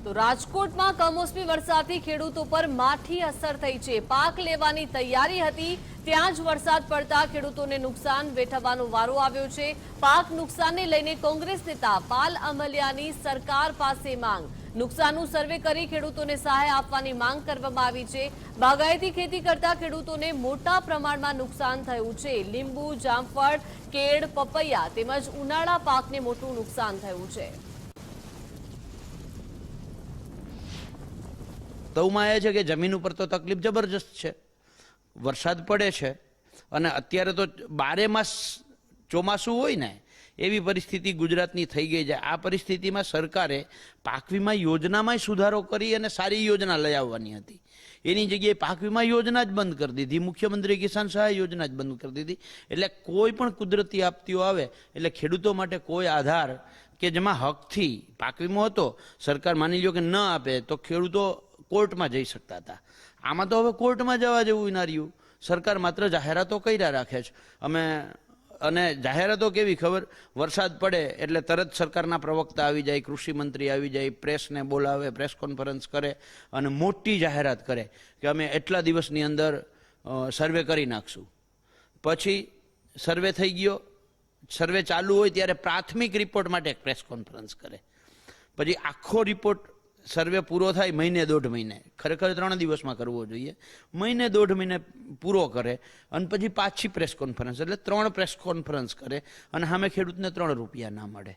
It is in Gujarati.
તો રાજકોટમાં કમોસમી વરસાદથી ખેડૂતો પર માઠી અસર થઈ છે। પાક લેવાની તૈયારી હતી ત્યાં જ વરસાદ પડતા ખેડૂતોને નુકસાન વેઠવાનો વારો આવ્યો છે। પાક નુકસાનને લઈને કોંગ્રેસ નેતા પાલ અમલિયાની સરકાર પાસે માંગ। નુકસાનનું સર્વે કરી ખેડૂતોને સહાય આપવાની માંગ કરવામાં આવી છે। બાગાયતી ખેતી કરતા ખેડૂતોને મોટા પ્રમાણમાં નુકસાન થયું છે। લીંબુ, જામફળ, કેળ, પપૈયા તેમજ ઉનાળા પાકને મોટું નુકસાન થયું છે। તવમાં એ છે કે જમીન ઉપર તો તકલીફ જબરજસ્ત છે। વરસાદ પડે છે અને અત્યારે તો 12 માસ ચોમાસું હોય ને એવી પરિસ્થિતિ ગુજરાતની થઈ ગઈ છે। આ પરિસ્થિતિમાં સરકારે પાક વીમા યોજનામાં સુધારો કરી અને સારી યોજના લઈ આવવાની હતી। એની જગ્યાએ પાક વીમા યોજના જ બંધ કરી દીધી। મુખ્યમંત્રી કિસાન સહાય યોજના જ બંધ કરી દીધી। એટલે કોઈ પણ કુદરતી આપત્તિઓ આવે એટલે ખેડૂતો માટે કોઈ આધાર કે જેમાં હકથી પાક વીમો હતો, સરકાર માની લો કે ન આપે તો ખેડૂતો કોર્ટમાં જઈ શકતા હતા। આમાં તો હવે કોર્ટમાં જવા જેવું ના રહ્યું। સરકાર માત્ર જાહેરાતો કર્યા રાખે છે। અને જાહેરાતો કેવી ખબર, વરસાદ પડે એટલે તરત સરકારના પ્રવક્તા આવી જાય, કૃષિ મંત્રી આવી જાય, પ્રેસને બોલાવે, પ્રેસ કોન્ફરન્સ કરે અને મોટી જાહેરાત કરે કે અમે એટલા દિવસની અંદર સર્વે કરી નાખશું। પછી સર્વે થઈ ગયો, સર્વે ચાલુ હોય ત્યારે પ્રાથમિક રિપોર્ટ માટે એક પ્રેસ કોન્ફરન્સ કરે, પછી આખો રિપોર્ટ સર્વે પૂરો થાય મહિને 1.5 મહિને, ખરેખર 3 દિવસમાં કરવો જોઈએ, મહિને 1.5 મહિને પૂરો કરે અને પછી પાછી પ્રેસ કોન્ફરન્સ, એટલે 3 પ્રેસ કોન્ફરન્સ કરે અને સામે ખેડૂતને 3 રૂપિયા ના મળે।